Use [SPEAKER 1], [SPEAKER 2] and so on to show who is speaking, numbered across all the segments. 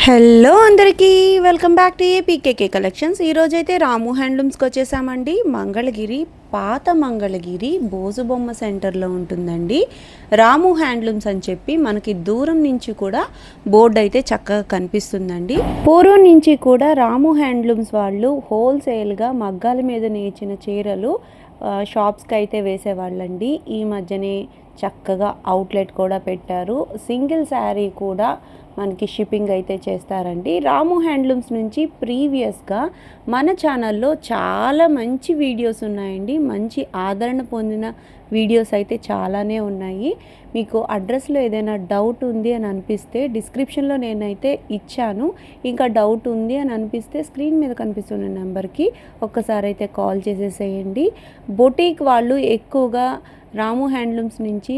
[SPEAKER 1] Hello అందరికీ welcome back to APKK collections. ఈరోజైతే రాము హ్యాండ్లూమ్స్కి వచ్చేసామండి. మంగళగిరి, పాత మంగళగిరి బోజుబొమ్మ సెంటర్లో ఉంటుందండి రాము హ్యాండ్లూమ్స్ అని చెప్పి. మనకి దూరం నుంచి కూడా బోర్డు అయితే చక్కగా కనిపిస్తుందండి. పూర్వం నుంచి కూడా రాము హ్యాండ్లూమ్స్ వాళ్ళు హోల్సేల్గా మగ్గాల మీద నేర్చిన చీరలు షాప్స్కి అయితే వేసేవాళ్ళండి. ఈ మధ్యనే చక్కగా అవుట్లెట్ కూడా పెట్టారు. సింగిల్ శారీ కూడా మనకి షిప్పింగ్ అయితే చేస్తారండి. రాము హ్యాండ్లూమ్స్ నుంచి ప్రీవియస్గా మన ఛానల్లో చాలా మంచి వీడియోస్ ఉన్నాయండి. మంచి ఆదరణ పొందిన వీడియోస్ అయితే చాలానే ఉన్నాయి. మీకు అడ్రస్లో ఏదైనా డౌట్ ఉంది అని అనిపిస్తే డిస్క్రిప్షన్లో నేనైతే ఇచ్చాను. ఇంకా డౌట్ ఉంది అని అనిపిస్తే స్క్రీన్ మీద కనిపిస్తున్న నెంబర్కి ఒక్కసారి అయితే కాల్ చేసేసేయండి. బొటీక్ వాళ్ళు ఎక్కువగా రాము హ్యాండ్లూమ్స్ నుంచి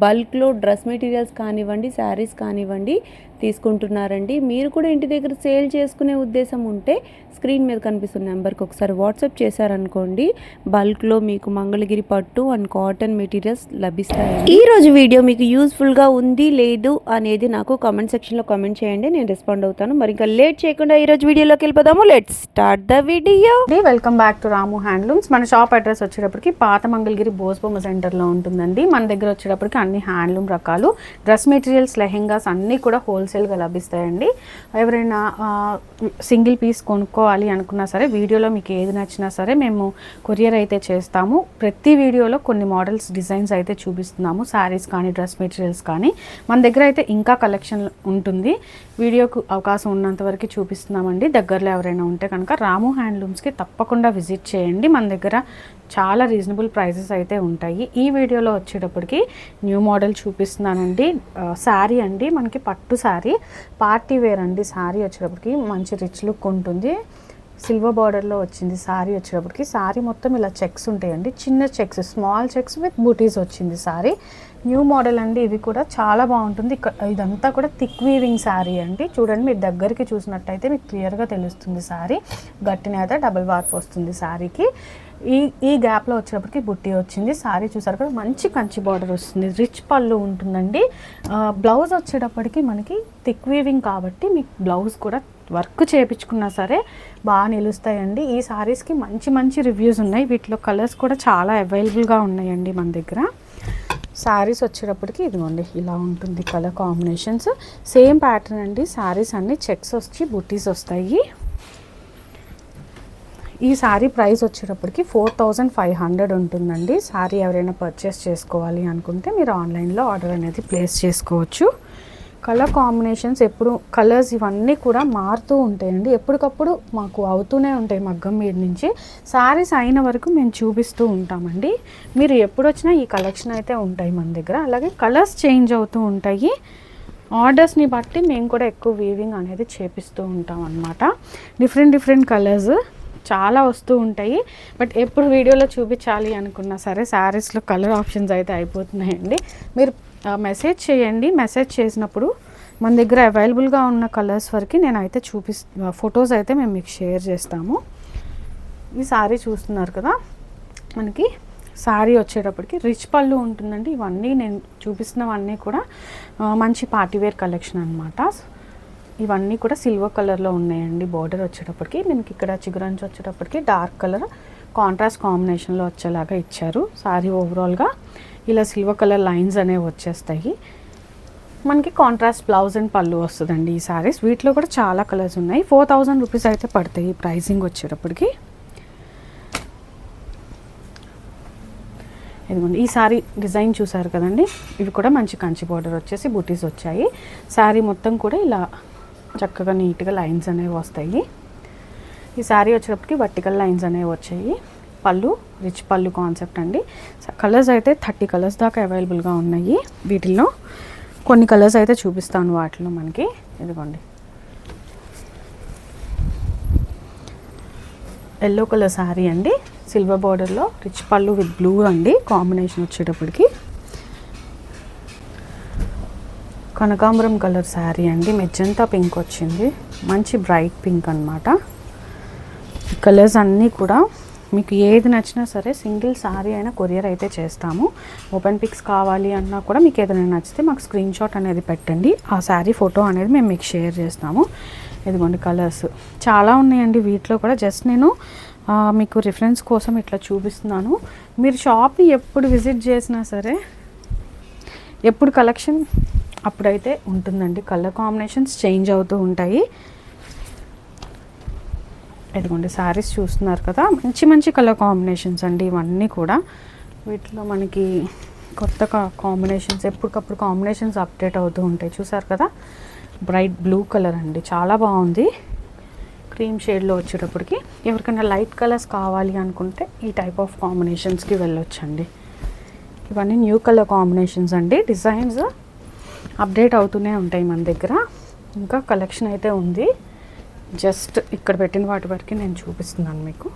[SPEAKER 1] బల్క్లో డ్రెస్ మెటీరియల్స్ కానివ్వండి, శారీస్ కానివ్వండి తీసుకుంటున్నారండి. మీరు కూడా ఇంటి దగ్గర సేల్ చేసుకునే ఉద్దేశం ఉంటే స్క్రీన్ మీద కనిపిస్తున్న నెంబర్కి ఒకసారి వాట్సాప్ చేశారనుకోండి, బల్క్లో మీకు మంగళగిరి పట్టు అండ్ కాటన్ మెటీరియల్స్ లభిస్తాయి. ఈరోజు వీడియో మీకు యూస్ఫుల్గా ఉంది లేదు అనేది నాకు కామెంట్ సెక్షన్లో కామెంట్ చేయండి, నేను రెస్పాండ్ అవుతాను. మరి ఇంకా లేట్ చేయకుండా ఈరోజు వీడియోలోకి వెళ్ళిపోదాము. Let's start the video.
[SPEAKER 2] Welcome back to Ramu handlooms. మన షాప్ అడ్రస్ వచ్చేటప్పటికి పాత మంగళగిరి బోస్బొమ్మ సెంటర్లో ఉంటుందండి. మన దగ్గర వచ్చేటప్పటికి అన్ని హ్యాండ్లూమ్ రకాలు, డ్రెస్ మెటీరియల్స్, లెహెంగాస్ అన్నీ కూడా హోల్సేల్గా లభిస్తాయండి. ఎవరైనా సింగిల్ పీస్ కొనుక్కోవాలి అనుకున్నా సరే, వీడియోలో మీకు ఏది నచ్చినా సరే మేము కొరియర్ అయితే చేస్తాము. ప్రతి వీడియోలో కొన్ని మోడల్స్, డిజైన్స్ అయితే చూపిస్తున్నాము. శారీస్ కానీ, డ్రెస్ మెటీరియల్స్ కానీ. మన దగ్గర అయితే ఇంకా కలెక్షన్ ఉంటుంది. వీడియోకు అవకాశం ఉన్నంత వరకు చూపిస్తున్నామండి. దగ్గరలో ఎవరైనా ఉంటే కనుక రాము హ్యాండ్లూమ్స్కి తప్పకుండా విజిట్ చేయండి. మన దగ్గర చాలా రీజనబుల్ ప్రైజెస్ అయితే ఉంటాయి. ఈ వీడియోలో వచ్చేటప్పటికి న్యూ మోడల్ చూపిస్తున్నానండి. శారీ అండి, మనకి పట్టు శారీ, పార్టీ వేర్ అండి. శారీ వచ్చేటప్పటికి మంచి రిచ్ లుక్ ఉంటుంది. సిల్వర్ బార్డర్లో వచ్చింది శారీ వచ్చేటప్పటికి. శారీ మొత్తం ఇలా చెక్స్ ఉంటాయండి, చిన్న చెక్స్, స్మాల్ చెక్స్ విత్ బూటీస్ వచ్చింది శారీ. న్యూ మోడల్ అండి, ఇది కూడా చాలా బాగుంటుంది. ఇదంతా కూడా థిక్ వీవింగ్ శారీ అండి. చూడండి, మీరు దగ్గరికి చూసినట్టయితే మీకు క్లియర్గా తెలుస్తుంది. శారీ గట్టిన అయితే డబుల్ వార్ప్ వస్తుంది శారీకి. ఈ గ్యాప్లో వచ్చేటప్పటికి బుట్టి వచ్చింది. శారీ చూసారు కదా, మంచి కంచి బార్డర్ వస్తుంది. రిచ్ పళ్ళు ఉంటుందండి. బ్లౌజ్ వచ్చేటప్పటికి మనకి థిక్ వీవింగ్ కాబట్టి మీకు బ్లౌజ్ కూడా వర్క్ చేయించుకున్నా సరే బాగా నిలుస్తాయండి. ఈ శారీస్కి మంచి మంచి రివ్యూస్ ఉన్నాయి. వీటిలో కలర్స్ కూడా చాలా అవైలబుల్గా ఉన్నాయండి మన దగ్గర. శారీస్ వచ్చేటప్పటికి ఇదిగోండి ఇలా ఉంటుంది కలర్ కాంబినేషన్స్. సేమ్ ప్యాటర్న్ అండి. శారీస్ అన్నీ చెక్స్ వచ్చి బుట్టీస్ వస్తాయి. ఈ శారీ ప్రైస్ వచ్చేటప్పటికి 4500 ఉంటుందండి. శారీ ఎవరైనా పర్చేస్ చేసుకోవాలి అనుకుంటే మీరు ఆన్లైన్లో ఆర్డర్ అనేది ప్లేస్ చేసుకోవచ్చు. కలర్ కాంబినేషన్స్ ఎప్పుడు, కలర్స్ ఇవన్నీ కూడా మారుతూ ఉంటాయండి. ఎప్పటికప్పుడు మాకు అవుతూనే ఉంటాయి మగ్గం మీద నుంచి. శారీస్ అయిన వరకు మేము చూపిస్తూ ఉంటామండి. మీరు ఎప్పుడు వచ్చినా ఈ కలెక్షన్ అయితే ఉంటాయి మన దగ్గర. అలాగే కలర్స్ చేంజ్ అవుతూ ఉంటాయి. ఆర్డర్స్ని బట్టి మేము కూడా ఎక్కువ వీవింగ్ అనేది చేపిస్తూ ఉంటాం అన్నమాట. డిఫరెంట్ కలర్స్ చాలా వస్తూ ఉంటాయి. బట్ ఎప్పుడు వీడియోలో చూపించాలి అనుకున్నా సరే శారీస్లో కలర్ ఆప్షన్స్ అయితే అయిపోతున్నాయండి. మీరు మెసేజ్ చేయండి. మెసేజ్ చేసినప్పుడు మన దగ్గర అవైలబుల్గా ఉన్న కలర్స్ వరకు నేనైతే ఫొటోస్ అయితే మేము మీకు షేర్ చేస్తాము. ఈ శారీ చూస్తున్నారు కదా, మనకి శారీ వచ్చేటప్పటికి రిచ్ పళ్ళు ఉంటుందండి. ఇవన్నీ నేను చూపిస్తున్నవన్నీ కూడా మంచి పార్టీవేర్ కలెక్షన్ అనమాట. ఇవన్నీ కూడా సిల్వర్ కలర్లో ఉన్నాయండి. బార్డర్ వచ్చేటప్పటికి మనకి ఇక్కడ చిగురంచి వచ్చేటప్పటికి డార్క్ కలర్ కాంట్రాస్ట్ కాంబినేషన్లో వచ్చేలాగా ఇచ్చారు. శారీ ఓవరాల్గా ఇలా సిల్వర్ కలర్ లైన్స్ అనేవి వచ్చేస్తాయి. మనకి కాంట్రాస్ట్ బ్లౌజ్ అండ్ పళ్ళు వస్తుందండి ఈ శారీస్. వీటిలో కూడా చాలా కలర్స్ ఉన్నాయి. 4000 రూపీస్ అయితే పడతాయి ప్రైసింగ్ వచ్చేటప్పటికి. ఇదిగోండి ఈ శారీ డిజైన్ చూసారు కదండి. ఇవి కూడా మంచి కంచి బార్డర్ వచ్చేసి బూటీస్ వచ్చాయి. శారీ మొత్తం కూడా ఇలా చక్కగా నీట్గా లైన్స్ అనేవి వస్తాయి. ఈ శారీ వచ్చేటప్పటికి వర్టికల్ లైన్స్ అనేవి వచ్చాయి. పళ్ళు రిచ్ పళ్ళు కాన్సెప్ట్ అండి. కలర్స్ అయితే 30 కలర్స్ దాకా అవైలబుల్గా ఉన్నాయి. వీటిల్లో కొన్ని కలర్స్ అయితే చూపిస్తాను. వాటిలో మనకి ఇదిగోండి ఎల్లో కలర్ శారీ అండి. సిల్వర్ బార్డర్లో రిచ్ పళ్ళు విత్ బ్లూ అండి కాంబినేషన్ వచ్చేటప్పటికి. కనకాంబరం కలర్ శారీ అండి. మెజంతా పింక్ వచ్చింది, మంచి బ్రైట్ పింక్ అనమాట. కలర్స్ అన్నీ కూడా మీకు ఏది నచ్చినా సరే సింగిల్ సారీ అయినా కొరియర్ అయితే చేస్తాము. ఓపెన్ పిక్స్ కావాలి అన్నా కూడా మీకు ఏదైనా నచ్చితే మాకు స్క్రీన్ షాట్ అనేది పెట్టండి, ఆ శారీ ఫోటో అనేది మేము మీకు షేర్ చేస్తాము. ఇదిగోండి కలర్స్ చాలా ఉన్నాయండి వీటిలో కూడా. జస్ట్ నేను మీకు రిఫరెన్స్ కోసం ఇట్లా చూపిస్తున్నాను. మీరు షాప్ని ఎప్పుడు విజిట్ చేసినా సరే, ఎప్పుడు కలెక్షన్ అప్పుడైతే ఉంటుందండి. కలర్ కాంబినేషన్స్ చేంజ్ అవుతూ ఉంటాయి. ఇదిగోండి శారీస్ చూస్తున్నారు కదా, మంచి మంచి కలర్ కాంబినేషన్స్ అండి ఇవన్నీ కూడా. వీటిలో మనకి కొత్త కాంబినేషన్స్ ఎప్పటికప్పుడు కాంబినేషన్స్ అప్డేట్ అవుతూ ఉంటాయి. చూసారు కదా, బ్రైట్ బ్లూ కలర్ అండి, చాలా బాగుంది. క్రీమ్ షేడ్లో వచ్చేటప్పటికి ఎవరికైనా లైట్ కలర్స్ కావాలి అనుకుంటే ఈ టైప్ ఆఫ్ కాంబినేషన్స్కి వెళ్ళొచ్చండి. ఇవన్నీ న్యూ కలర్ కాంబినేషన్స్ అండి. డిజైన్స్ అప్డేట్ అవుతూనే ఉంటాయి మన దగ్గర. ఇంకా కలెక్షన్ అయితే ఉంది. జస్ట్ ఇక్కడ పెట్టిన వాటి వరకు నేను చూపిస్తున్నాను మీకు.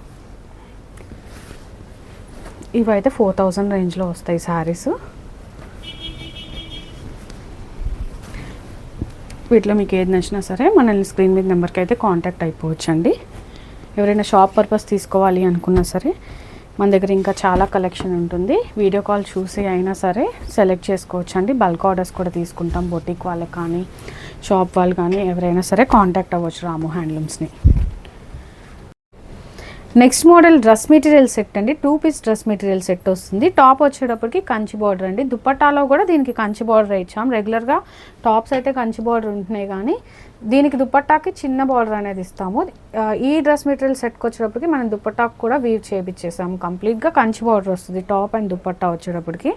[SPEAKER 2] ఇవైతే 4000 రేంజ్లో వస్తాయి శారీస్. వీటిలో మీకు ఏది నచ్చినా సరే మనల్ని స్క్రీన్ మీద నెంబర్కి అయితే కాంటాక్ట్ అయిపోవచ్చండి. ఎవరైనా షాప్ పర్పస్ తీసుకోవాలి అనుకున్నా సరే మన దగ్గర ఇంకా చాలా కలెక్షన్ ఉంటుంది. వీడియో కాల్ చూసి అయినా సరే సెలెక్ట్ చేసుకోవచ్చు అండి. బల్క్ ఆర్డర్స్ కూడా తీసుకుంటాం. బొటిక్ వాళ్ళకి కానీ షాప్ వాళ్ళు కానీ ఎవరైనా సరే కాంటాక్ట్ అవ్వచ్చు రాము హ్యాండ్లూమ్స్ని. Next model dress material set అండి. 2 పీస్ డ్రెస్ మెటీరియల్ సెట్ వస్తుంది. టాప్ వచ్చేటప్పటికి కంచి బార్డర్ అండి. దుపట్టాలో కూడా దీనికి కంచి బార్డర్ ఇచ్చాం. రెగ్యులర్గా టాప్స్ అయితే కంచి బార్డర్ ఉంటున్నాయి, కానీ దీనికి దుపట్టాకి చిన్న బార్డర్ అనేది ఇస్తాము. ఈ డ్రెస్ మెటీరియల్ సెట్కి వచ్చేటప్పటికి మనం దుపట్టాకు కూడా వీవ్ చేయించేసాము. కంప్లీట్గా కంచి బార్డర్ వస్తుంది టాప్ అండ్ దుపట్టా వచ్చేటప్పటికి.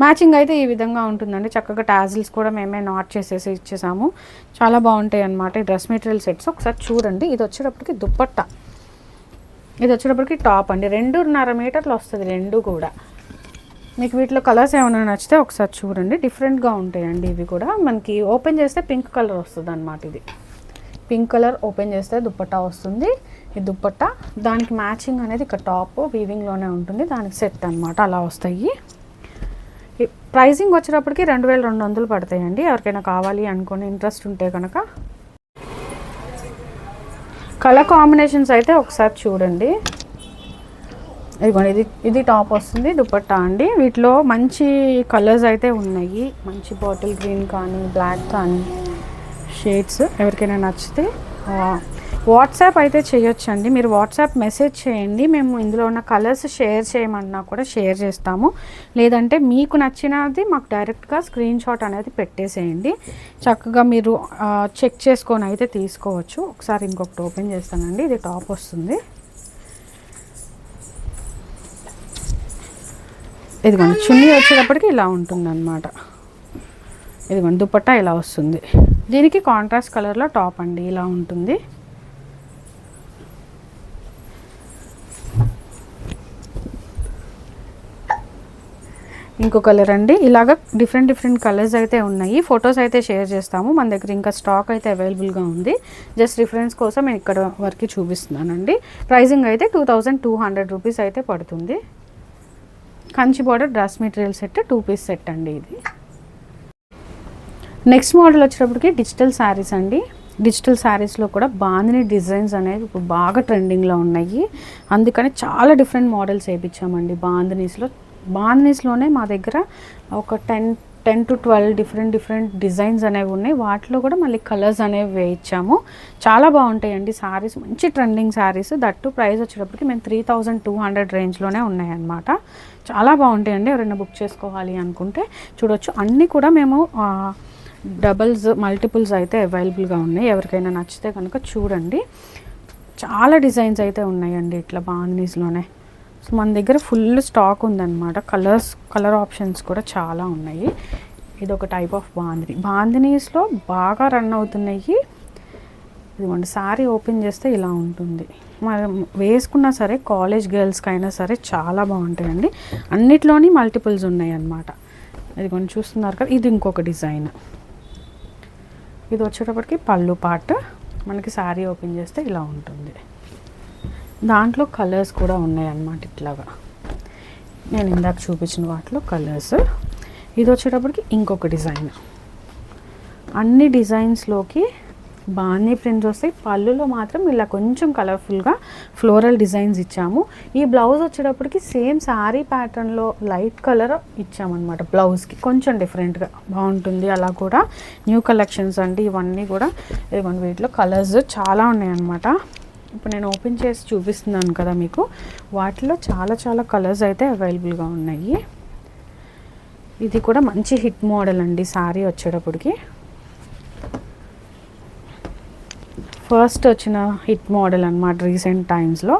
[SPEAKER 2] మ్యాచింగ్ అయితే ఈ విధంగా ఉంటుందండి. చక్కగా టాజిల్స్ కూడా మేమే నాట్ చేసేసి ఇచ్చేసాము. చాలా బాగుంటాయి అన్నమాట ఈ డ్రెస్ మెటీరియల్ సెట్స్. ఒకసారి చూడండి. ఇది వచ్చేటప్పటికి దుపట్టా, ఇది వచ్చేటప్పటికి టాప్ అండి. 2.5 మీటర్లు వస్తుంది రెండు కూడా. మీకు వీటిలో కలర్స్ ఏమైనా నచ్చితే ఒకసారి చూడండి. డిఫరెంట్గా ఉంటాయండి ఇవి కూడా. మనకి ఓపెన్ చేస్తే పింక్ కలర్ వస్తుంది అన్నమాట. ఇది పింక్ కలర్ ఓపెన్ చేస్తే దుపట్టా వస్తుంది. ఈ దుపట్టా దానికి మ్యాచింగ్ అనేది ఇక్కడ టాప్ వీవింగ్లోనే ఉంటుంది, దానికి సెట్ అన్నమాట. అలా వస్తాయి. ప్రైజింగ్ వచ్చేటప్పటికి 2200 పడతాయండి. ఎవరికైనా కావాలి అనుకుని ఇంట్రెస్ట్ ఉంటే కనుక. కలర్ కాంబినేషన్స్ అయితే ఒకసారి చూడండి. ఇదిగోండి, ఇది టాప్ వస్తుంది, దుపట్టా అండి. వీటిలో మంచి కలర్స్ అయితే ఉన్నాయి. మంచి బాటిల్ గ్రీన్ కానీ బ్లాక్ కానీ షేడ్స్. ఎవరికైనా నచ్చితే వాట్సాప్ అయితే చేయొచ్చండి. మీరు వాట్సాప్ మెసేజ్ చేయండి, మేము ఇందులో ఉన్న కలర్స్ షేర్ చేయమన్నా కూడా షేర్ చేస్తాము. లేదంటే మీకు నచ్చినది మాకు డైరెక్ట్గా స్క్రీన్ షాట్ అనేది పెట్టేసేయండి. చక్కగా మీరు చెక్ చేసుకొని అయితే తీసుకోవచ్చు. ఒకసారి ఇంకొకటి ఓపెన్ చేస్తానండి. ఇది టాప్ వస్తుంది. ఇదిగోండి చున్నీ వచ్చేటప్పటికి ఇలా ఉంటుందన్నమాట. ఇదిగోండి దుపట్టా ఇలా వస్తుంది. దీనికి కాంట్రాస్ట్ కలర్లో టాప్ అండి, ఇలా ఉంటుంది. ఇంకో కలర్ అండి. ఇలాగ డిఫరెంట్ కలర్స్ అయితే ఉన్నాయి. ఫొటోస్ అయితే షేర్ చేస్తాము. మన దగ్గర ఇంకా స్టాక్ అయితే అవైలబుల్గా ఉంది. జస్ట్ రిఫరెన్స్ కోసం నేను ఇక్కడ వరకు చూపిస్తున్నానండి. ప్రైజింగ్ అయితే 2200 రూపీస్ అయితే పడుతుంది. Kanchi border dress material set 2 piece set అండి ఇది. నెక్స్ట్ మోడల్ వచ్చేటప్పటికి డిజిటల్ శారీస్ అండి. డిజిటల్ శారీస్లో కూడా బాందిని డిజైన్స్ అనేవి ఇప్పుడు బాగా ట్రెండింగ్లో ఉన్నాయి. అందుకని చాలా డిఫరెంట్ మోడల్స్ వేయించామండి బాందినీస్లోనే మా దగ్గర ఒక 10 to 12 డిఫరెంట్ డిజైన్స్ అనేవి ఉన్నాయి. వాటిలో కూడా మళ్ళీ కలర్స్ అనేవి వేయించాము. చాలా బాగుంటాయండి శారీస్, మంచి ట్రెండింగ్ శారీస్. దట్టు ప్రైస్ వచ్చేటప్పటికి మేము 3200 రేంజ్లోనే ఉన్నాయన్నమాట. చాలా బాగుంటాయండి. ఎవరైనా బుక్ చేసుకోవాలి అనుకుంటే చూడొచ్చు. అన్నీ కూడా మేము డబల్స్ మల్టిపుల్స్ అయితే అవైలబుల్గా ఉన్నాయి. ఎవరికైనా నచ్చితే కనుక చూడండి. చాలా డిజైన్స్ అయితే ఉన్నాయండి ఇట్లా బాందినీస్లోనే. సో మన దగ్గర ఫుల్ స్టాక్ ఉందన్నమాట. కలర్ ఆప్షన్స్ కూడా చాలా ఉన్నాయి. ఇది ఒక టైప్ ఆఫ్ బాందినీస్లో బాగా రన్ అవుతున్నాయి. ఇదిగోండి శారీ ఓపెన్ చేస్తే ఇలా ఉంటుంది. మనం వేసుకున్నా సరే కాలేజ్ గర్ల్స్కి అయినా సరే చాలా బాగుంటాయండి. అన్నిట్లోని మల్టిపుల్స్ ఉన్నాయి అన్నమాట. ఇదిగోండి చూస్తున్నారు కదా, ఇది ఇంకొక డిజైన్. ఇది వచ్చేటప్పటికి పళ్ళు పార్ట్. మనకి శారీ ఓపెన్ చేస్తే ఇలా ఉంటుంది. దాంట్లో కలర్స్ కూడా ఉన్నాయన్నమాట. ఇట్లాగా నేను ఇందాక చూపించిన వాటిలో కలర్స్. ఇది వచ్చేటప్పటికి ఇంకొక డిజైన్. అన్ని డిజైన్స్లోకి బాందీ ప్రింట్స్ వస్తాయి. పళ్ళులో మాత్రం ఇలా కొంచెం కలర్ఫుల్గా ఫ్లోరల్ డిజైన్స్ ఇచ్చాము. ఈ బ్లౌజ్ వచ్చేటప్పటికి సేమ్ శారీ ప్యాటర్న్లో లైట్ కలర్ ఇచ్చామన్నమాట. బ్లౌజ్కి కొంచెం డిఫరెంట్గా బాగుంటుంది. అలా కూడా న్యూ కలెక్షన్స్ అండి ఇవన్నీ కూడా. ఇవన్నీ వీటిలో కలర్స్ చాలా ఉన్నాయన్నమాట. ఇప్పుడు నేను ఓపెన్ చేసి చూపిస్తున్నాను కదా మీకు, వాటిలో చాలా చాలా కలర్స్ అయితే అవైలబుల్గా ఉన్నాయి. ఇది కూడా మంచి హిట్ మోడల్ అండి శారీ వచ్చేటప్పటికి. ఫస్ట్ వచ్చిన హిట్ మోడల్ అన్నమాట రీసెంట్ టైమ్స్లో.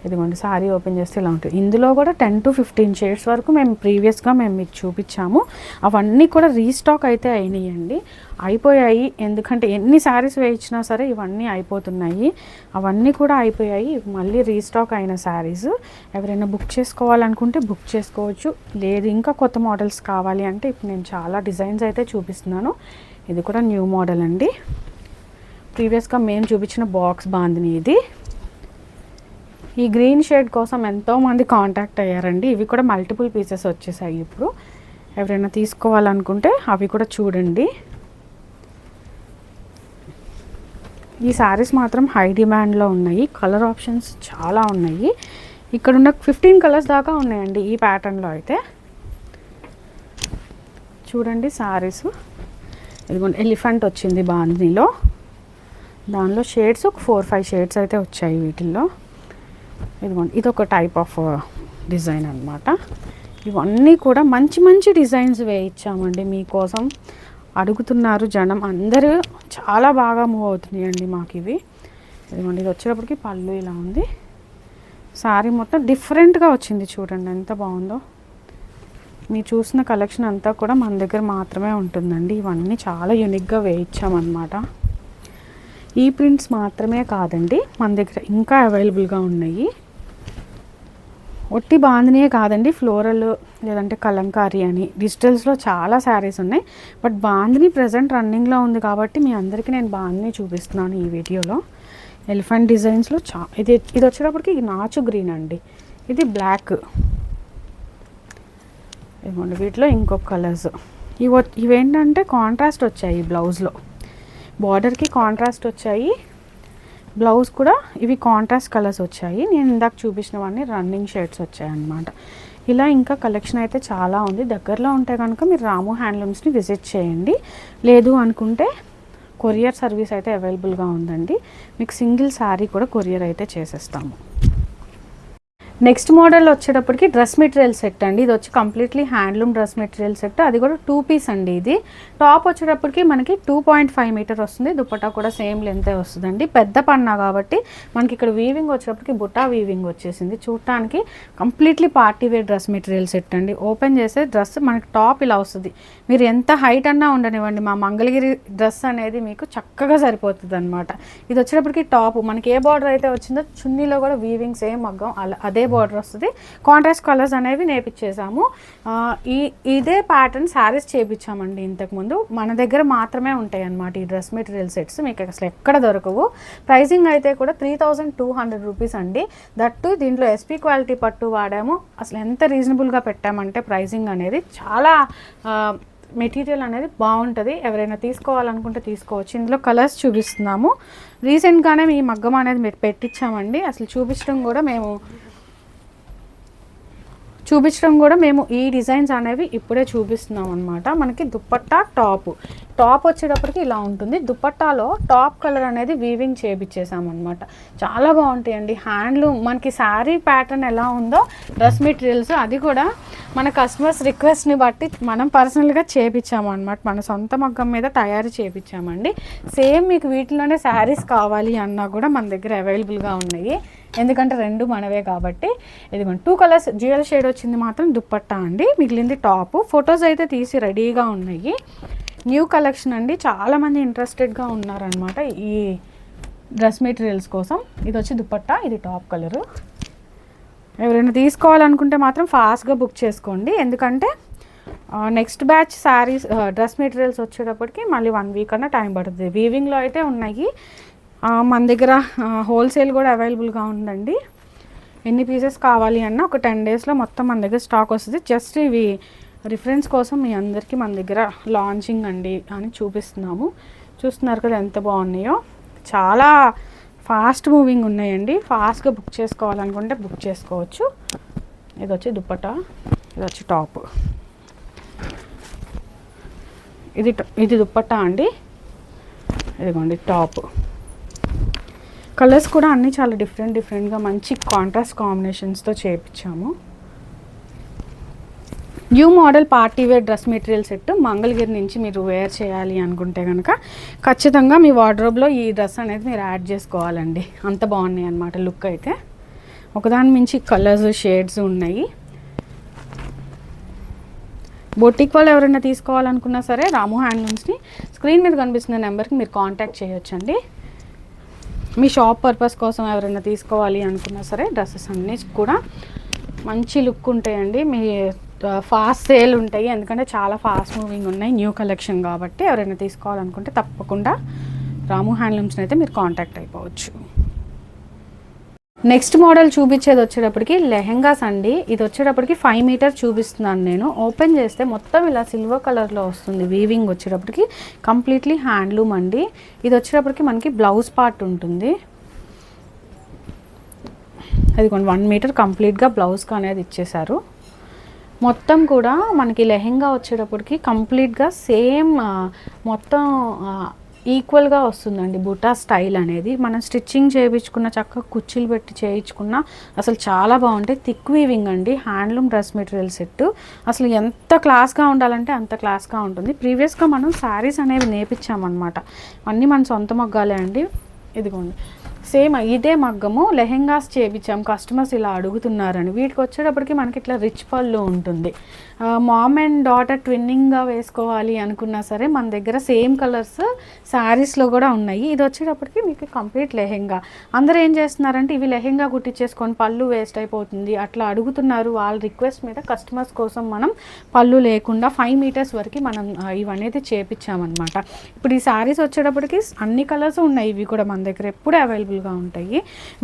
[SPEAKER 2] ఇదిగోండి శారీ ఓపెన్ చేస్తే ఇలా ఉంటుంది. ఇందులో కూడా 10 to 15 షేడ్స్ వరకు మేము ప్రీవియస్గా మీకు చూపించాము. అవన్నీ కూడా రీస్టాక్ అయితే అయినాయండి, అయిపోయాయి. ఎందుకంటే ఎన్ని శారీస్ వేయించినా సరే ఇవన్నీ అయిపోతున్నాయి. అవన్నీ కూడా అయిపోయాయి. మళ్ళీ రీస్టాక్ అయిన శారీస్. ఎవరైనా బుక్ చేసుకోవాలనుకుంటే బుక్ చేసుకోవచ్చు. లేదు ఇంకా కొత్త మోడల్స్ కావాలి అంటే ఇప్పుడు నేను చాలా డిజైన్స్ అయితే చూపిస్తున్నాను. ఇది కూడా న్యూ మోడల్ అండి. ప్రీవియస్గా మేము చూపించిన బాక్స్ బాందిని ఇది. ఈ గ్రీన్ షేడ్ కోసం ఎంతోమంది కాంటాక్ట్ అయ్యారండి. ఇవి కూడా మల్టిపుల్ పీసెస్ వచ్చేసాయి. ఇప్పుడు ఎవరైనా తీసుకోవాలనుకుంటే అవి కూడా చూడండి. ఈ శారీస్ మాత్రం హై డిమాండ్లో ఉన్నాయి. కలర్ ఆప్షన్స్ చాలా ఉన్నాయి. ఇక్కడ ఉన్న 15 కలర్స్ దాకా ఉన్నాయండి ఈ ప్యాటర్న్లో అయితే. చూడండి శారీస్. ఇదిగోండి ఎలిఫెంట్ వచ్చింది బాందినిలో. దానిలో షేడ్స్ ఒక 4-5 షేడ్స్ అయితే వచ్చాయి వీటిల్లో. ఇదిగోండి ఇది ఒక టైప్ ఆఫ్ డిజైన్ అన్నమాట. ఇవన్నీ కూడా మంచి మంచి డిజైన్స్ వేయించామండి మీకోసం. అడుగుతున్నారు జనం అందరూ, చాలా బాగా మూవ్ అవుతున్నాయండి మాకు ఇవి. ఇదిగోండి ఇది వచ్చేటప్పటికి పళ్ళు ఇలా ఉంది. శారీ మొత్తం డిఫరెంట్గా వచ్చింది. చూడండి ఎంత బాగుందో. మీరు చూసిన కలెక్షన్ అంతా కూడా మన దగ్గర మాత్రమే ఉంటుందండి. ఇవన్నీ చాలా యూనిక్గా వేయించామన్నమాట. ఈ ప్రింట్స్ మాత్రమే కాదండి, మన దగ్గర ఇంకా అవైలబుల్గా ఉన్నాయి. ఒట్టి బాందినియే కాదండి, ఫ్లోరల్ లేదంటే కలంకారీ అని డిజిటల్స్లో చాలా శారీస్ ఉన్నాయి. బట్ బాందిని ప్రజెంట్ రన్నింగ్లో ఉంది కాబట్టి మీ అందరికీ నేను బాందిని చూపిస్తున్నాను ఈ వీడియోలో. ఎలిఫెంట్ డిజైన్స్లో ఇది వచ్చేటప్పటికి నాచు గ్రీన్ అండి, ఇది బ్లాక్. ఇవ్వండి వీటిలో ఇంకొక కలర్స్. ఇవేంటంటే కాంట్రాస్ట్ వచ్చాయి బ్లౌజ్లో. బార్డర్కి కాంట్రాస్ట్ వచ్చాయి, బ్లౌజ్ కూడా ఇవి కాంట్రాస్ట్ కలర్స్ వచ్చాయి. నేను ఇందాక చూపించినవన్నీ రన్నింగ్ షేడ్స్ వచ్చాయి అన్నమాట. ఇలా ఇంకా కలెక్షన్ అయితే చాలా ఉంది. దగ్గరలో ఉంటే కనుక మీరు రాము హ్యాండ్లూమ్స్ని విజిట్ చేయండి. లేదు అనుకుంటే కొరియర్ సర్వీస్ అయితే అవైలబుల్గా ఉందండి. మీకు సింగిల్ శారీ కూడా కొరియర్ అయితే చేసేస్తాము. నెక్స్ట్ మోడల్ వచ్చేటప్పటికి డ్రెస్ మెటీరియల్ సెట్ అండి. ఇది వచ్చి completely handloom dress material set. అది కూడా 2 పీస్ అండి. ఇది టాప్ వచ్చేటప్పటికి మనకి 2.5 మీటర్ వస్తుంది. దుపట్టా కూడా సేమ్ లెంతే వస్తుందండి. పెద్ద పన్నా కాబట్టి మనకి ఇక్కడ వీవింగ్ వచ్చేటప్పటికి బుట్టా వీవింగ్ వచ్చేసింది. చూడటానికి completely party wear dress material set అండి. ఓపెన్ చేసే డ్రెస్ మనకి టాప్ ఇలా వస్తుంది. మీరు ఎంత హైట్ అన్నా ఉండనివ్వండి, మా మంగళగిరి డ్రెస్ అనేది మీకు చక్కగా సరిపోతుంది అనమాట. ఇది వచ్చేటప్పటికి టాప్ మనకి ఏ బార్డర్ అయితే వచ్చిందో చున్నీలో కూడా వీవింగ్ సేమ్ మగ్గం అదే బార్డర్ వస్తుంది. కాంట్రాస్ట్ కలర్స్ అనేవి నేర్పించేసాము. ఇదే ప్యాటర్న్ శారీస్ చేయించామండి ఇంతకుముందు. మన దగ్గర మాత్రమే ఉంటాయి అన్నమాట ఈ డ్రెస్ మెటీరియల్ సెట్స్. మీకు అసలు ఎక్కడ దొరకవు. ప్రైసింగ్ అయితే కూడా 3200 రూపీస్ అండి. దట్టు దీంట్లో ఎస్పీ క్వాలిటీ పట్టు వాడాము. అసలు ఎంత రీజనబుల్గా పెట్టామంటే ప్రైసింగ్ అనేది చాలా మెటీరియల్ అనేది బాగుంటుంది. ఎవరైనా తీసుకోవాలనుకుంటే తీసుకోవచ్చు. ఇందులో కలర్స్ చూపిస్తున్నాము. రీసెంట్గానే ఈ మగ్గం అనేది పెట్టించామండి. అసలు చూపించడం కూడా మేము ఈ డిజైన్స్ అనేవి ఇప్పుడే చూపిస్తున్నాం అనమాట. మనకి దుపట్టా టాప్ వచ్చేటప్పటికి ఇలా ఉంటుంది. దుపట్టాలో టాప్ కలర్ అనేది వీవింగ్ చేయించేసామన్నమాట. చాలా బాగుంటాయండి. హ్యాండ్లూమ్ మనకి శారీ ప్యాటర్న్ ఎలా ఉందో డ్రెస్ మెటీరియల్స్ అది కూడా మన కస్టమర్స్ రిక్వెస్ట్ని బట్టి మనం పర్సనల్గా చేయించాము అనమాట. మన సొంత మగ్గం మీద తయారు చేయించామండి. సేమ్ మీకు వీటిలోనే శారీస్ కావాలి అన్నా కూడా మన దగ్గర అవైలబుల్గా ఉన్నాయి. ఎందుకంటే రెండు మనవే కాబట్టి. ఇదిగోండి 2 కలర్స్ డ్యూయల్ షేడ్ వచ్చింది మాత్రం దుపట్టా అండి, మిగిలింది టాప్. ఫొటోస్ అయితే తీసి రెడీగా ఉన్నాయి. న్యూ కలెక్షన్ అండి. చాలామంది ఇంట్రెస్టెడ్గా ఉన్నారనమాట ఈ డ్రెస్ మెటీరియల్స్ కోసం. ఇది వచ్చి దుపట్టా, ఇది టాప్ కలరు. ఎవరైనా తీసుకోవాలనుకుంటే మాత్రం ఫాస్ట్గా బుక్ చేసుకోండి. ఎందుకంటే next batch saris dress materials వచ్చేటప్పటికి మళ్ళీ 1 వీక్ అన్న టైం పడుతుంది. వీవింగ్లో అయితే ఉన్నాయి. మన దగ్గర హోల్సేల్ కూడా అవైలబుల్గా ఉందండి. ఎన్ని పీసెస్ కావాలి అన్నా ఒక 10 డేస్లో మొత్తం మన దగ్గర స్టాక్ వస్తుంది. జస్ట్ ఇవి రిఫరెన్స్ కోసం మీ అందరికీ మన దగ్గర లాంచింగ్ అండి అని చూపిస్తున్నాము. చూస్తున్నారు కదా ఎంత బాగున్నాయో, చాలా ఫాస్ట్ మూవింగ్ ఉన్నాయండి. ఫాస్ట్గా బుక్ చేసుకోవాలనుకుంటే బుక్ చేసుకోవచ్చు. ఇది వచ్చి దుప్పటా, ఇది వచ్చి టాప్. ఇది దుప్పటా అండి, ఇదిగోండి టాప్. కలర్స్ కూడా అన్నీ చాలా డిఫరెంట్గా మంచి కాంట్రాస్ట్ కాంబినేషన్స్తో చేయించాము. New model party wear dress material set Mangalagiri నుంచి మీరు వేర్ చేయాలి అనుకుంటే కనుక ఖచ్చితంగా మీ వార్డ్రోబ్లో ఈ డ్రెస్ అనేది మీరు యాడ్ చేసుకోవాలండి. అంత బాగున్నాయి అన్నమాట లుక్ అయితే. ఒకదాని మించి కలర్స్ షేడ్స్ ఉన్నాయి. బొటిక్ వాళ్ళు ఎవరైనా తీసుకోవాలనుకున్నా సరే రాము హ్యాండ్లూమ్స్ని స్క్రీన్ మీద కనిపిస్తున్న నెంబర్కి మీరు కాంటాక్ట్ చేయొచ్చండి. మీ షాప్ పర్పస్ కోసం ఎవరైనా తీసుకోవాలి అనుకున్నా సరే డ్రెస్సెస్ అన్నీ కూడా మంచి లుక్ ఉంటాయండి. మీ ఫాస్ట్ సేల్ ఉంటాయి, ఎందుకంటే చాలా ఫాస్ట్ మూవింగ్ ఉన్నాయి, న్యూ కలెక్షన్ కాబట్టి. ఎవరైనా తీసుకోవాలనుకుంటే తప్పకుండా రాము హ్యాండ్లూమ్స్ని అయితే మీరు కాంటాక్ట్ అయిపోవచ్చు. నెక్స్ట్ మోడల్ చూపించేది వచ్చేటప్పటికి లెహెంగాస్ అండి. ఇది వచ్చేటప్పటికి 5 మీటర్ చూపిస్తున్నాను నేను. ఓపెన్ చేస్తే మొత్తం ఇలా సిల్వర్ కలర్లో వస్తుంది. వీవింగ్ వచ్చేటప్పటికి కంప్లీట్లీ హ్యాండ్లూమ్ అండి. ఇది వచ్చేటప్పటికి మనకి బ్లౌజ్ పార్ట్ ఉంటుంది. అది 1 మీటర్ కంప్లీట్గా బ్లౌజ్గా అనేది ఇచ్చేశారు. మొత్తం కూడా మనకి లెహెంగా వచ్చేటప్పటికి కంప్లీట్గా సేమ్ మొత్తం ఈక్వల్గా వస్తుందండి. బుటా స్టైల్ అనేది మనం స్టిచ్చింగ్ చేయించుకున్న, చక్కగా కుర్చీలు పెట్టి చేయించుకున్న అసలు చాలా బాగుంటాయి. థిక్ వీవింగ్ అండి, హ్యాండ్లూమ్ డ్రెస్ మెటీరియల్ సెట్. అసలు ఎంత క్లాస్గా ఉండాలంటే అంత క్లాస్గా ఉంటుంది. ప్రీవియస్గా మనం శారీస్ అనేవి నేర్పించామన్నమాట. అన్నీ మన సొంత మగ్గాలే అండి. ఇదిగోండి సేమ్ ఇదే మగ్గము లెహెంగాస్ చేయించాం. కస్టమర్స్ ఇలా అడుగుతున్నారని. వీటికి వచ్చేటప్పటికి మనకి ఇట్లా రిచ్ పళ్ళు ఉంటుంది. మామ్ అండ్ డాటర్ ట్విన్నింగ్గా వేసుకోవాలి అనుకున్నా సరే మన దగ్గర సేమ్ కలర్స్ శారీస్లో కూడా ఉన్నాయి. ఇది వచ్చేటప్పటికి మీకు కంప్లీట్ లెహెంగా. అందరూ ఏం చేస్తున్నారంటే ఇవి లెహెంగా కుట్టించేసుకొని పళ్ళు వేస్ట్ అయిపోతుంది అట్లా అడుగుతున్నారు. వాళ్ళ రిక్వెస్ట్ మీద కస్టమర్స్ కోసం మనం పళ్ళు లేకుండా 5 మీటర్స్ వరకు మనం ఇవనేది చేపించామన్నమాట. ఇప్పుడు ఈ శారీస్ వచ్చేటప్పటికి అన్ని కలర్స్ ఉన్నాయి. ఇవి కూడా మన దగ్గర ఎప్పుడూ అవైలబుల్గా ఉంటాయి.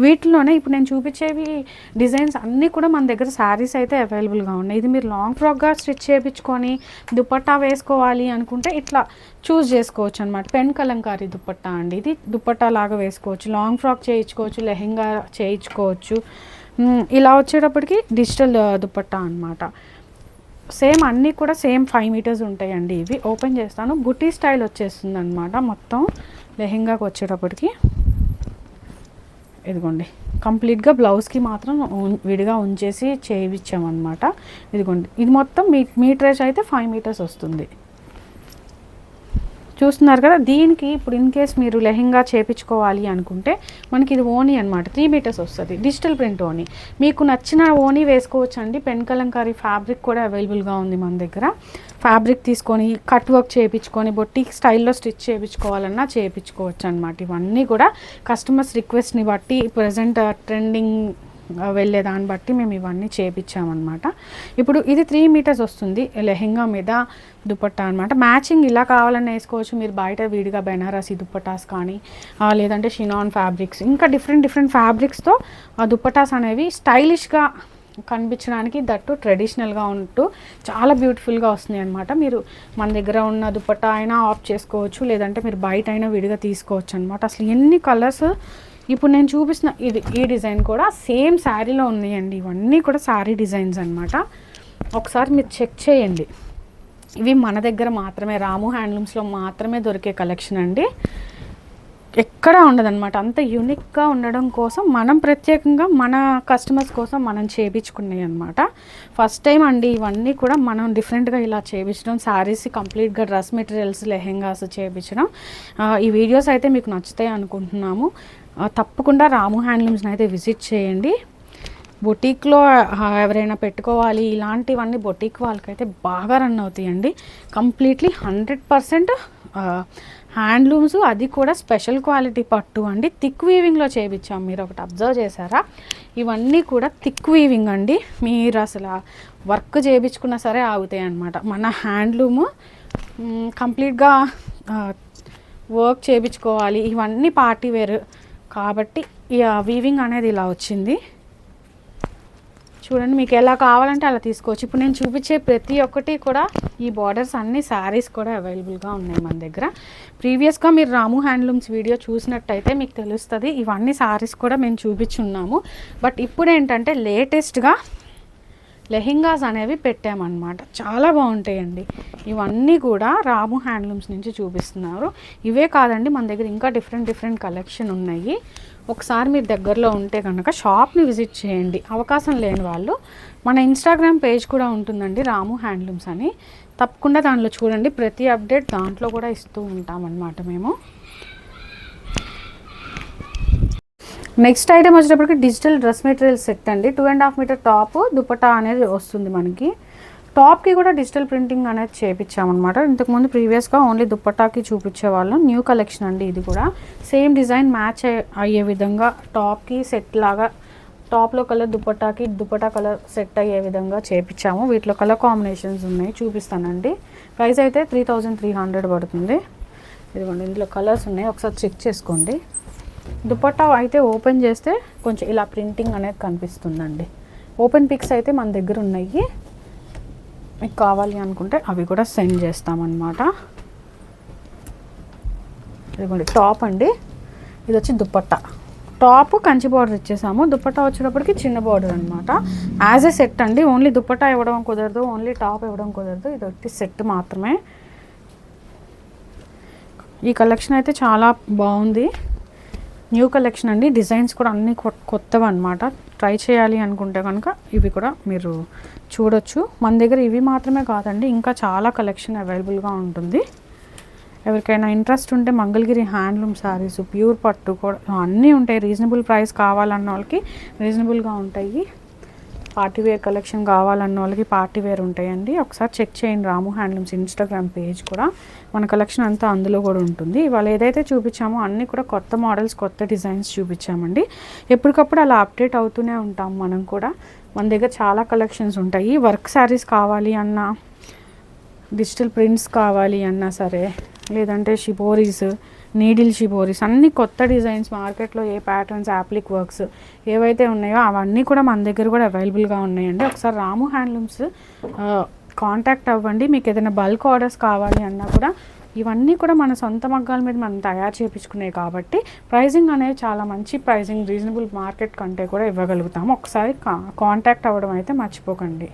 [SPEAKER 2] వీటిలోనే ఇప్పుడు నేను చూపించేవి డిజైన్స్ అన్నీ కూడా మన దగ్గర శారీస్ అయితే అవైలబుల్గా ఉన్నాయి. ఇది మీరు లాంగ్ ఫ్రాక్గా స్టిచ్ చేయించుకొని దుపట్టా వేసుకోవాలి అనుకుంటే ఇట్లా చూస్ చేసుకోవచ్చు అనమాట. పెన్ కలంకారీ దుపట్టా అండి. ఇది దుపట్టా లాగా వేసుకోవచ్చు, లాంగ్ ఫ్రాక్ చేయించుకోవచ్చు, లెహెంగా చేయించుకోవచ్చు. ఇలా వచ్చేటప్పటికి డిజిటల్ దుపట్టా అనమాట. సేమ్ అన్నీ కూడా సేమ్ 5 మీటర్స్ ఉంటాయండి. ఇవి ఓపెన్ చేస్తాను. బుటీ స్టైల్ వచ్చేస్తుంది అనమాట మొత్తం లెహెంగాకి వచ్చేటప్పటికి. ఇదిగోండి కంప్లీట్గా బ్లౌజ్కి మాత్రం విడిగా ఉంచేసి చేయించామన్నమాట. ఇదిగోండి ఇది మొత్తం మీటరేజ్ అయితే 5 మీటర్స్ వస్తుంది. చూస్తున్నారు కదా. దీనికి ఇప్పుడు ఇన్ కేస్ మీరు లెహెంగా చేయించుకోవాలి అనుకుంటే మనకి ఇది ఓనీ అనమాట. 3 మీటర్స్ వస్తుంది. డిజిటల్ ప్రింట్ ఓనీ. మీకు నచ్చిన ఓనీ వేసుకోవచ్చు అండి. పెన్ కలంకారీ ఫ్యాబ్రిక్ కూడా అవైలబుల్గా ఉంది మన దగ్గర. ఫ్యాబ్రిక్ తీసుకొని కట్ వర్క్ చేయించుకొని బొటిక్ స్టైల్లో స్టిచ్ చేయించుకోవాలన్నా చేయించుకోవచ్చు అనమాట. ఇవన్నీ కూడా కస్టమర్స్ రిక్వెస్ట్ని బట్టి ప్రజెంట్ ట్రెండింగ్ వెళ్ళే దాన్ని బట్టి మేము ఇవన్నీ చేయించామన్నమాట. ఇప్పుడు ఇది 3 మీటర్స్ వస్తుంది లెహెంగా మీద దుపట్టా అనమాట. మ్యాచింగ్ ఇలా కావాలని వేసుకోవచ్చు మీరు. బయట విడిగా బెనారసీ దుపట్టాస్ కానీ లేదంటే షినాన్ ఫ్యాబ్రిక్స్ ఇంకా డిఫరెంట్ ఫ్యాబ్రిక్స్తో ఆ దుపట్టాస్ అనేవి స్టైలిష్గా కనిపించడానికి దట్టు ట్రెడిషనల్గా ఉంటూ చాలా బ్యూటిఫుల్గా వస్తున్నాయి అనమాట. మీరు మన దగ్గర ఉన్న దుపట్టా అయినా ఆఫ్ చేసుకోవచ్చు, లేదంటే మీరు బయట అయినా విడిగా తీసుకోవచ్చు అనమాట. అసలు ఎన్ని కలర్స్. ఇప్పుడు నేను చూపిస్తున్న ఈ డిజైన్ కూడా సేమ్ శారీలో ఉన్నాయండి. ఇవన్నీ కూడా శారీ డిజైన్స్ అనమాట. ఒకసారి మీరు చెక్ చేయండి. ఇవి మన దగ్గర మాత్రమే రాము హ్యాండ్లూమ్స్లో మాత్రమే దొరికే కలెక్షన్ అండి. ఎక్కడా ఉండదన్నమాట. అంత యూనిక్గా ఉండడం కోసం మనం ప్రత్యేకంగా మన కస్టమర్స్ కోసం మనం చేయించుకున్నాయి అనమాట. ఫస్ట్ టైం అండి ఇవన్నీ కూడా మనం డిఫరెంట్గా ఇలా చేయించడం. శారీస్ కంప్లీట్గా డ్రెస్ మెటీరియల్స్ లెహెంగాస్ చేయించడం. ఈ వీడియోస్ అయితే మీకు నచ్చుతాయి అనుకుంటున్నాము. తప్పకుండా రాము హ్యాండ్లూమ్స్ని అయితే విజిట్ చేయండి. బొటీక్లో ఎవరైనా పెట్టుకోవాలి ఇలాంటివన్నీ బొటీక్ వాళ్ళకైతే బాగా రన్ అవుతాయండి. కంప్లీట్లీ 100% హ్యాండ్లూమ్స్, అది కూడా స్పెషల్ క్వాలిటీ పట్టు అండి. థిక్ వీవింగ్లో చేయించాం. మీరు ఒకటి అబ్జర్వ్ చేశారా? ఇవన్నీ కూడా థిక్ వీవింగ్ అండి. మీరు అసలు వర్క్ చేయించుకున్నా సరే ఆగుతాయి అన్నమాట. మన హ్యాండ్లూము కంప్లీట్గా వర్క్ చేయించుకోవాలి. ఇవన్నీ పార్టీ వేర్ కాబట్టి ఈ వీవింగ్ అనేది ఇలా వచ్చింది. చూడండి, మీకు ఎలా కావాలంటే అలా తీసుకోవచ్చు. ఇప్పుడు నేను చూపించే ప్రతి ఒక్కటి కూడా ఈ బార్డర్స్ అన్ని శారీస్ కూడా అవైలబుల్గా ఉన్నాయి మన దగ్గర. ప్రీవియస్గా మీరు రాము హ్యాండ్లూమ్స్ వీడియో చూసినట్టయితే మీకు తెలుస్తుంది, ఇవన్నీ శారీస్ కూడా మేము చూపించున్నాము. బట్ ఇప్పుడు ఏంటంటే లేటెస్ట్గా లెహెంగాస్ అనేవి పెట్టామన్నమాట. చాలా బాగుంటాయండి. ఇవన్నీ కూడా రాము హ్యాండ్లూమ్స్ నుంచి చూపిస్తున్నారు. ఇవే కాదండి, మన దగ్గర ఇంకా డిఫరెంట్ కలెక్షన్ ఉన్నాయి. ఒకసారి మీరు దగ్గరలో ఉంటే కనుక షాప్ని విజిట్ చేయండి. అవకాశం లేని వాళ్ళు మన ఇన్స్టాగ్రామ్ పేజ్ కూడా ఉంటుందండి, రాము హ్యాండ్లూమ్స్ అని. తప్పకుండా దాంట్లో చూడండి, ప్రతి అప్డేట్ దాంట్లో కూడా ఇస్తూ ఉంటామన్నమాట మేము. నెక్స్ట్ ఐటమ్ వచ్చేటప్పటికి డిజిటల్ డ్రెస్ మెటీరియల్ సెట్ అండి. 2.5 మీటర్ టాప్, దుపట్టా అనేది వస్తుంది మనకి. టాప్కి కూడా డిజిటల్ ప్రింటింగ్ అనేది చేయించామన్నమాట. ఇంతకుముందు ప్రీవియస్గా ఓన్లీ దుపట్టాకి చూపించేవాళ్ళం. న్యూ కలెక్షన్ అండి ఇది కూడా. సేమ్ డిజైన్ మ్యాచ్ అయ్యే విధంగా టాప్కి సెట్ లాగా, టాప్లో కలర్ దుపట్టాకి దుపట్టా కలర్ సెట్ అయ్యే విధంగా చేయించాము. వీటిలో కలర్ కాంబినేషన్స్ ఉన్నాయి, చూపిస్తానండి. ప్రైస్ అయితే 3300 పడుతుంది. ఇదిగోండి, ఇందులో కలర్స్ ఉన్నాయి, ఒకసారి చెక్ చేసుకోండి. దుపట్టా అయితే ఓపెన్ చేస్తే కొంచెం ఇలా ప్రింటింగ్ అనేది కనిపిస్తుందండి. ఓపెన్ పిక్స్ అయితే మన దగ్గర ఉన్నాయి, మీకు కావాలి అనుకుంటే అవి కూడా సెండ్ చేస్తామన్నమాట. ఇదిగోండి టాప్ అండి, ఇది వచ్చి దుపట్టా. టాప్ కంచి బార్డర్ ఇచ్చేసాము, దుపట్టా వచ్చేటప్పటికి చిన్న బార్డర్ అనమాట. యాజ్ ఏ సెట్ అండి, ఓన్లీ దుపట్టా ఇవ్వడం కుదరదు, ఓన్లీ టాప్ ఇవ్వడం కుదరదు. ఇది ఒకటి సెట్ మాత్రమే. ఈ కలెక్షన్ అయితే చాలా బాగుంది, న్యూ కలెక్షన్ అండి. డిజైన్స్ కూడా అన్నీ కొత్తవి అనమాట. ట్రై చేయాలి అనుకుంటే కనుక ఇవి కూడా మీరు చూడొచ్చు. మన దగ్గర ఇవి మాత్రమే కాదండి, ఇంకా చాలా కలెక్షన్ అవైలబుల్గా ఉంటుంది. ఎవరికైనా ఇంట్రెస్ట్ ఉంటే మంగళగిరి హ్యాండ్లూమ్ శారీస్, ప్యూర్ పట్టు కూడా అన్నీ ఉంటాయి. రీజనబుల్ ప్రైస్ కావాలన్న వాళ్ళకి రీజనబుల్గా ఉంటాయి. పార్టీవేర్ కలెక్షన్ కావాలన్న వాళ్ళకి పార్టీవేర్ ఉంటాయండి. ఒకసారి చెక్ చేయండి రాము హ్యాండ్లూమ్స్ ఇన్స్టాగ్రామ్ పేజ్ కూడా. మన కలెక్షన్ అంతా అందులో కూడా ఉంటుంది. ఇవాళ ఏదైతే చూపించామో అన్నీ కూడా కొత్త మోడల్స్, కొత్త డిజైన్స్ చూపించామండి. ఎప్పటికప్పుడు అలా అప్డేట్ అవుతూనే ఉంటాం మనం కూడా. మన దగ్గర చాలా కలెక్షన్స్ ఉంటాయి. వర్క్ శారీస్ కావాలి అన్నా, డిజిటల్ ప్రింట్స్ కావాలి అన్నా సరే, లేదంటే షిబోరీస్, నీడిల్ షిబోరీస్, అన్ని కొత్త డిజైన్స్ మార్కెట్లో ఏ ప్యాటర్న్స్, యాప్లిక్ వర్క్స్ ఏవైతే ఉన్నాయో అవన్నీ కూడా మన దగ్గర కూడా అవైలబుల్గా ఉన్నాయండి. ఒకసారి రాము హ్యాండ్లూమ్స్ కాంటాక్ట్ అవ్వండి. మీకు ఏదైనా బల్క్ ఆర్డర్స్ కావాలి అన్నా కూడా ఇవన్నీ కూడా మన సొంత మగ్గాల మీద మనం తయారు చేయించుకునేవి కాబట్టి ప్రైజింగ్ అనేది చాలా మంచి ప్రైజింగ్, రీజనబుల్ మార్కెట్ కంటే కూడా ఇవ్వగలుగుతాము. ఒకసారి కాంటాక్ట్ అవ్వడం అయితే మర్చిపోకండి.